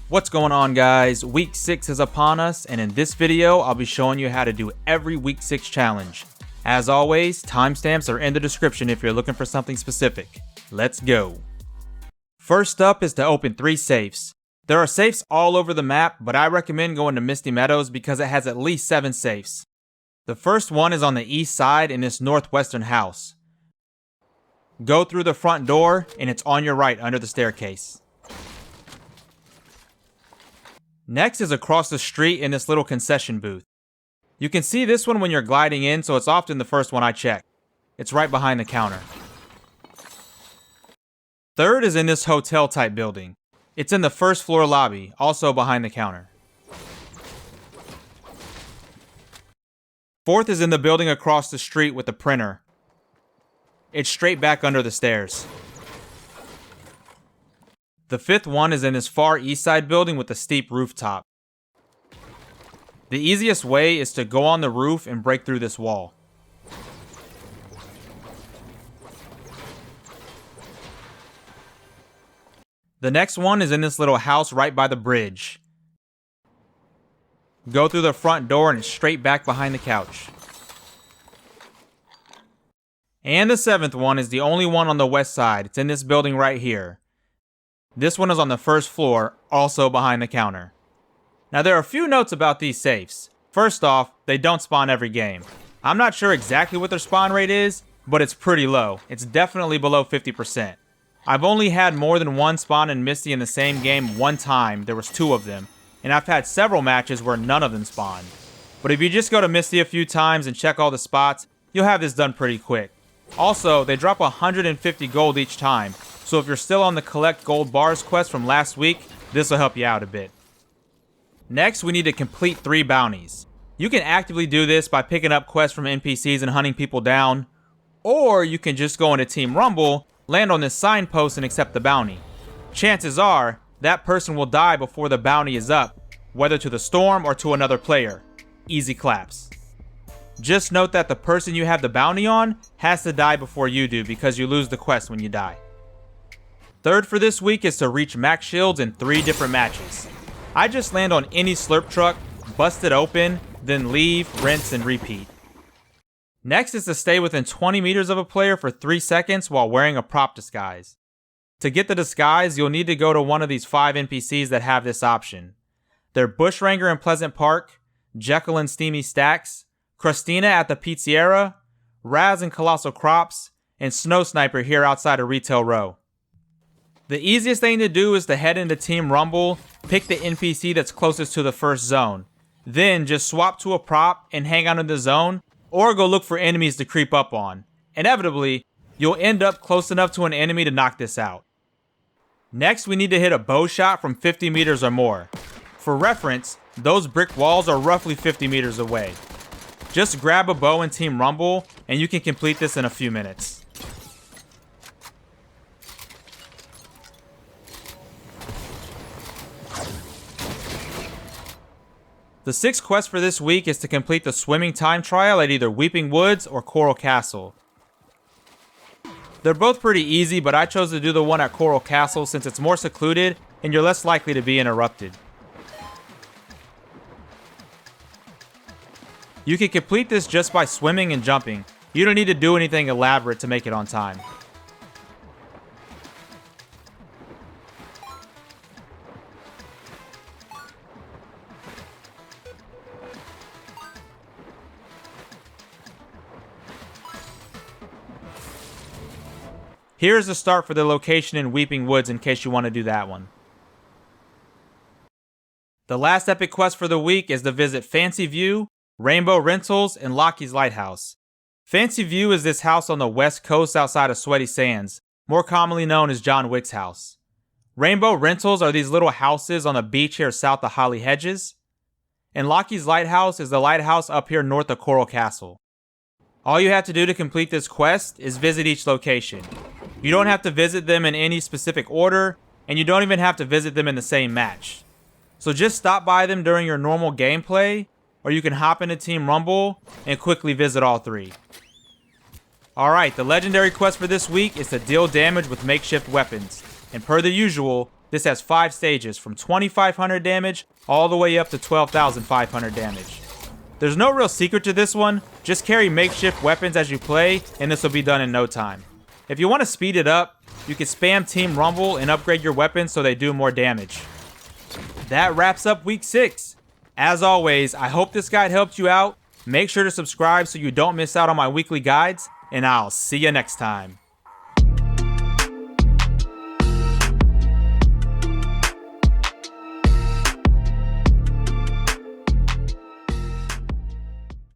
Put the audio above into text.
What's going on, guys? Week 6 is upon us, and in this video, I'll be showing you how to do every Week 6 challenge. As always, timestamps are in the description if you're looking for something specific. Let's go. First up is to open 3 safes. There are safes all over the map, but I recommend going to Misty Meadows because it has at least 7 safes. The first one is on the east side in this northwestern house. Go through the front door, and it's on your right under the staircase. Next is across the street in this little concession booth. You can see this one when you're gliding in, so it's often the first one I check. It's right behind the counter. Third is in this hotel type building. It's in the first floor lobby, also behind the counter. Fourth is in the building across the street with the printer. It's straight back under the stairs. The fifth one is in this far east side building with a steep rooftop. The easiest way is to go on the roof and break through this wall. The next one is in this little house right by the bridge. Go through the front door and it's straight back behind the couch. And the seventh one is the only one on the west side. It's in this building right here. This one is on the first floor, also behind the counter. Now there are a few notes about these safes. First off, they don't spawn every game. I'm not sure exactly what their spawn rate is, but it's pretty low. It's definitely below 50%. I've only had more than one spawn in Misty in the same game one time. There was 2 of them. And I've had several matches where none of them spawned. But if you just go to Misty a few times and check all the spots, you'll have this done pretty quick. Also, they drop 150 gold each time. So if you're still on the collect gold bars quest from last week, this will help you out a bit. Next, we need to complete 3 bounties. You can actively do this by picking up quests from NPCs and hunting people down. Or you can just go into Team Rumble, land on this signpost and accept the bounty. Chances are, that person will die before the bounty is up, whether to the storm or to another player. Easy claps. Just note that the person you have the bounty on has to die before you do because you lose the quest when you die. Third for this week is to reach max shields in 3 different matches. I just land on any slurp truck, bust it open, then leave, rinse, and repeat. Next is to stay within 20 meters of a player for 3 seconds while wearing a prop disguise. To get the disguise, you'll need to go to one of these 5 NPCs that have this option. They're Bushranger in Pleasant Park, Jekyll in Steamy Stacks, Crustina at the Pizzeria, Raz in Colossal Crops, and Snow Sniper here outside of Retail Row. The easiest thing to do is to head into Team Rumble, pick the NPC that's closest to the first zone. Then just swap to a prop and hang out in the zone, or go look for enemies to creep up on. Inevitably, you'll end up close enough to an enemy to knock this out. Next, we need to hit a bow shot from 50 meters or more. For reference, those brick walls are roughly 50 meters away. Just grab a bow in Team Rumble, and you can complete this in a few minutes. The 6th quest for this week is to complete the swimming time trial at either Weeping Woods or Coral Castle. They're both pretty easy, but I chose to do the one at Coral Castle since it's more secluded and you're less likely to be interrupted. You can complete this just by swimming and jumping. You don't need to do anything elaborate to make it on time. Here's the start for the location in Weeping Woods in case you want to do that one. The last epic quest for the week is to visit Fancy View, Rainbow Rentals, and Locki's Lighthouse. Fancy View is this house on the west coast outside of Sweaty Sands, more commonly known as John Wick's house. Rainbow Rentals are these little houses on the beach here south of Holly Hedges. And Locki's Lighthouse is the lighthouse up here north of Coral Castle. All you have to do to complete this quest is visit each location. You don't have to visit them in any specific order, and you don't even have to visit them in the same match. So just stop by them during your normal gameplay, or you can hop into Team Rumble and quickly visit all 3. Alright, the legendary quest for this week is to deal damage with makeshift weapons. And per the usual, This has 5 stages from 2500 damage all the way up to 12,500 damage. There's no real secret to this one, just carry makeshift weapons as you play and this will be done in no time. If you want to speed it up, you can spam Team Rumble and upgrade your weapons so they do more damage. That wraps up week 6. As always, I hope this guide helped you out. Make sure to subscribe so you don't miss out on my weekly guides, and I'll see you next time.